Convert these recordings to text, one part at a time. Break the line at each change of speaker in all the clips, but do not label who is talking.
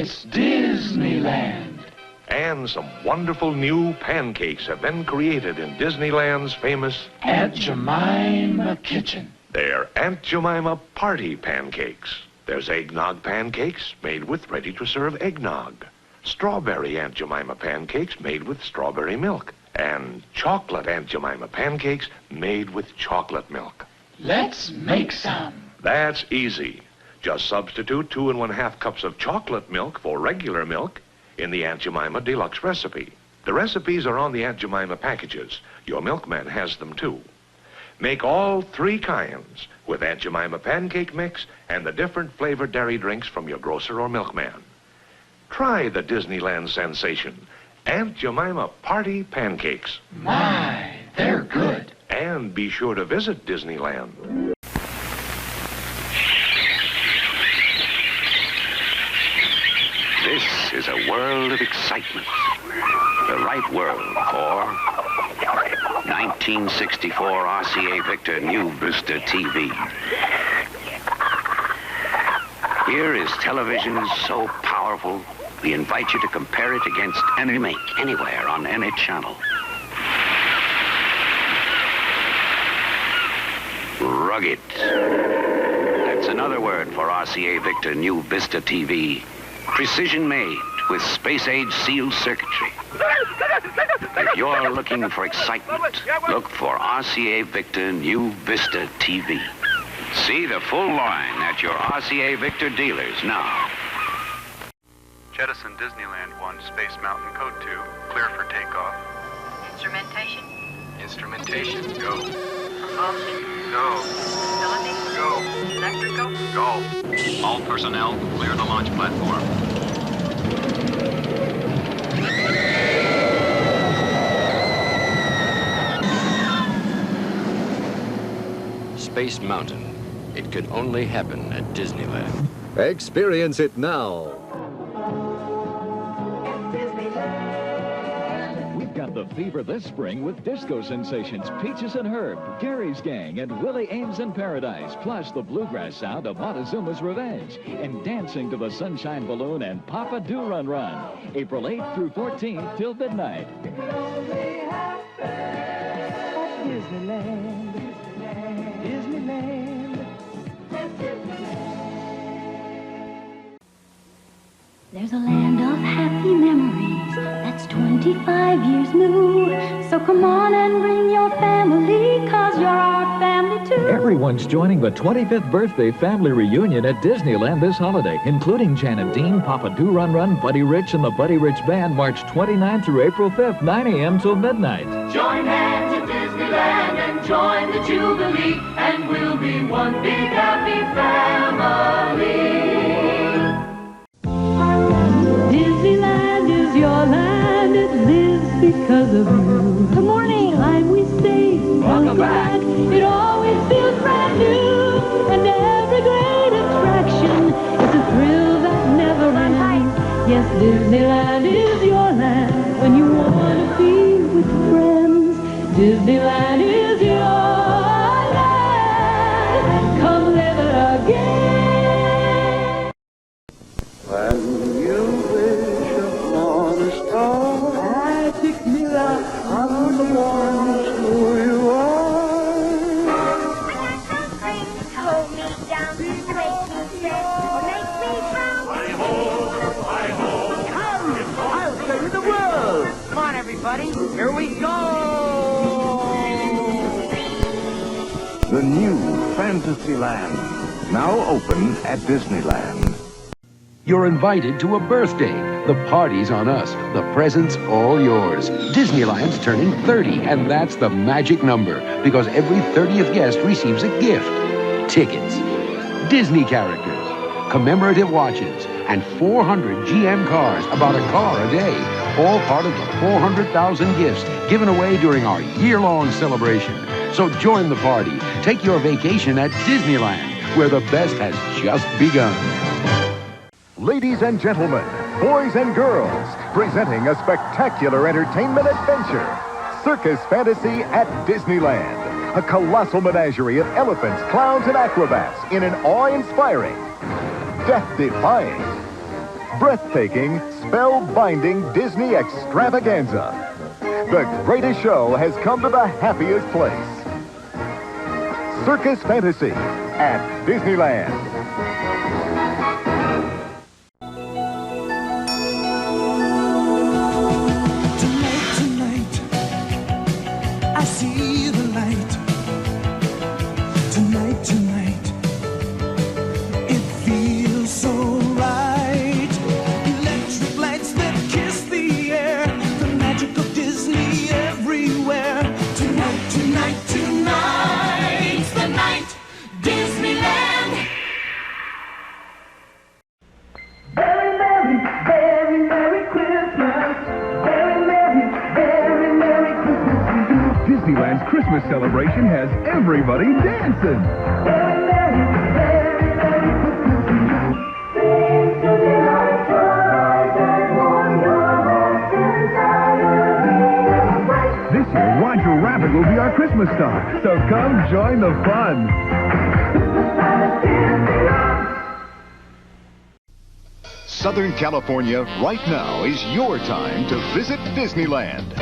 It's Disneyland.
And some wonderful new pancakes have been created in Disneyland's famous
Aunt Jemima kitchen.
They're Aunt Jemima party pancakes. There's eggnog pancakes made with ready-to-serve eggnog. Strawberry Aunt Jemima pancakes made with strawberry milk. And chocolate Aunt Jemima pancakes made with chocolate milk.
Let's make some.
That's easy. Just substitute 2 1/2 cups of chocolate milk for regular milk in the Aunt Jemima Deluxe recipe. The recipes are on the Aunt Jemima packages. Your milkman has them too. Make all 3 kinds with Aunt Jemima pancake mix and the different flavored dairy drinks from your grocer or milkman. Try the Disneyland sensation, Aunt Jemima party pancakes.
My, they're good.
And be sure to visit Disneyland.
This is a world of excitement. The right world for 1964 RCA Victor New Vista TV. Here is television so powerful, we invite you to compare it against any make, anywhere, on any channel. Rugged. That's another word for RCA Victor New Vista TV. Precision made with space-age sealed circuitry. If you're looking for excitement, look for RCA Victor New Vista TV. See the full line at your RCA Victor dealers now.
Jettison Disneyland 1, Space Mountain Code 2, clear for takeoff.
Instrumentation.
Instrumentation, go.
Propulsion.
Go.
Facilities.
Go.
Electrical.
Go.
All personnel, clear the launch platform.
Space Mountain. It could only happen at Disneyland.
Experience it now.
We've got the fever this spring with disco sensations Peaches and Herb, Gary's Gang, and Willie Ames in Paradise, plus the bluegrass sound of Montezuma's Revenge, and dancing to the Sunshine Balloon and Papa Do Run Run, April 8th through 14th till midnight.
Disneyland, Disneyland,
There's a land of happy memories that's 25 years new. So come on and bring your family, 'cause you're our family too.
Everyone's joining the 25th birthday family reunion at Disneyland this holiday, including Janet Dean, Papa Do Run Run, Buddy Rich, and the Buddy Rich Band, March 29th through April 5th, 9 a.m. till midnight.
Join hands at Disneyland and join the Jubilee, and we'll be one big happy family.
Disneyland is your land, it lives because of you.
Good morning.
Time we stay,
Welcome back.
it always feels brand new. And every great attraction is a thrill that never ends. Yes, Disneyland is your land when you want to be with friends. Disneyland is your land. Come live it again.
When you wish upon a star,
Magic mirror on the wall.
who you are.
Hold me down, make me sad, or make me frown.
I'll show you the world.
Come on, everybody. Here we go.
The new Fantasyland, now open at Disneyland.
You're invited to a birthday. The party's on us. The presents all yours. Disneyland's turning 30, and that's the magic number, because every 30th guest receives a gift. Tickets, Disney characters, commemorative watches, and 400 GM cars, about a car a day, all part of the 400,000 gifts given away during our year-long celebration. So join the party. Take your vacation at Disneyland, where the best has just begun.
Ladies and gentlemen, boys and girls, presenting a spectacular entertainment adventure. Circus Fantasy at Disneyland. A colossal menagerie of elephants, clowns, and acrobats in an awe-inspiring, death-defying, breathtaking, spellbinding Disney extravaganza. The greatest show has come to the happiest place. Circus Fantasy at Disneyland.
Tonight, I see the light. Tonight, it feels so right. Electric lights that kiss the air, the magic of Disney everywhere. Tonight's the night, Disneyland. Very Merry Christmas. Very Merry Christmas to you.
Disneyland's Christmas celebration has everybody dancing.
Very Merry Christmas to you. Sing to delight your eyes and warm your hearts entirely.
This year, Roger Rabbit will be our Christmas star, so come join the fun. Southern California right now is your time to visit Disneyland.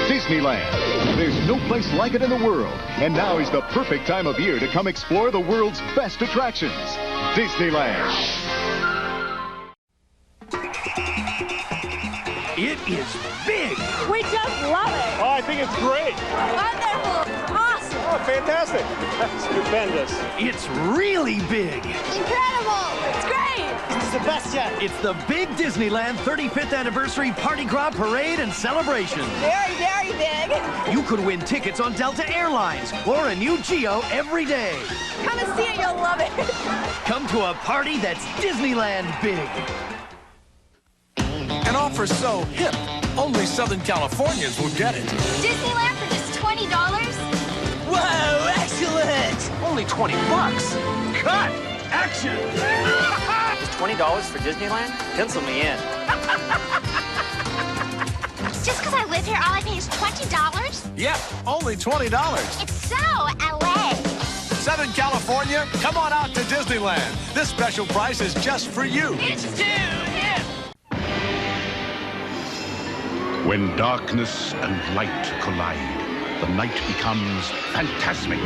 Disneyland. There's no place like it in the world. And now is the perfect time of year to come explore the world's best attractions. Disneyland.
It is big.
We just love it.
Oh, I think it's great.
Wonderful. Awesome.
Oh, fantastic. That's stupendous.
It's really big.
Incredible. It's great.
It's the best yet.
It's the big Disneyland 35th Anniversary Party Gras Parade and Celebration.
Very big.
You could win tickets on Delta Airlines or a new Geo every day.
Come and see it. You'll love it.
Come to a party that's Disneyland big.
An offer so hip, only Southern Californians will get it.
Disneyland for just $20?
Whoa, excellent! Only $20. Cut! Action!
Just $20 for Disneyland? Pencil me in.
Just because I live here, all I pay is $20?
Yep, only $20.
It's so LA.
Southern California, come on out to Disneyland. This special price is just for you.
It's too hip.
When darkness and light collide, the night becomes phantasmic.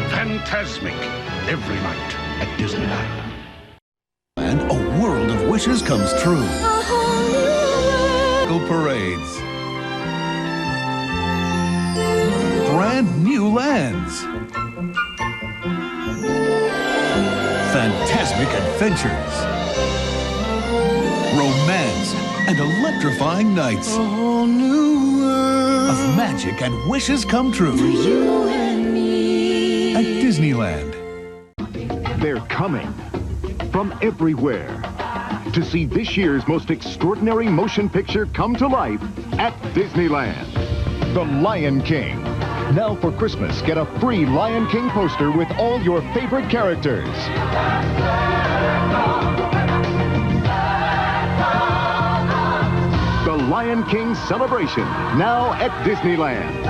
Phantasmic every night at Disneyland.
And a world of wishes comes true. Parades. Brand new lands. Phantasmic adventures. Romance and electrifying nights.
A whole new world
of magic and wishes come true.
for you and me.
At Disneyland.
They're coming from everywhere to see this year's most extraordinary motion picture come to life at Disneyland. The Lion King. Now for Christmas, get a free Lion King poster with all your favorite characters. The Lion King Celebration, now at Disneyland.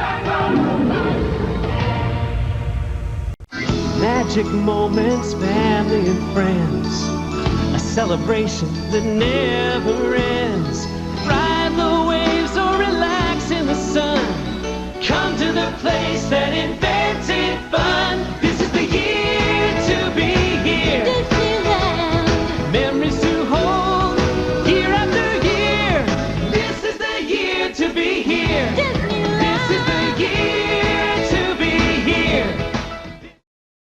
Magic moments, family and friends. A celebration that never ends. Ride the waves or relax in the sun. Come to the place that invented fun. This is the year to be here. Disneyland. Memories to hold year after year. This is the year to be here. Disneyland. This is the year to be here.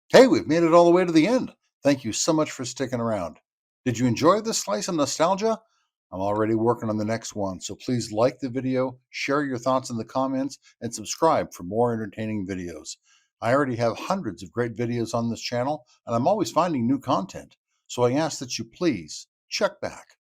Hey, we've made it all the way to the end. Thank you so much for sticking around. Did you enjoy this slice of nostalgia? I'm already working on the next one, so please like the video, share your thoughts in the comments, and subscribe for more entertaining videos. I already have hundreds of great videos on this channel, and I'm always finding new content. So I ask that you please check back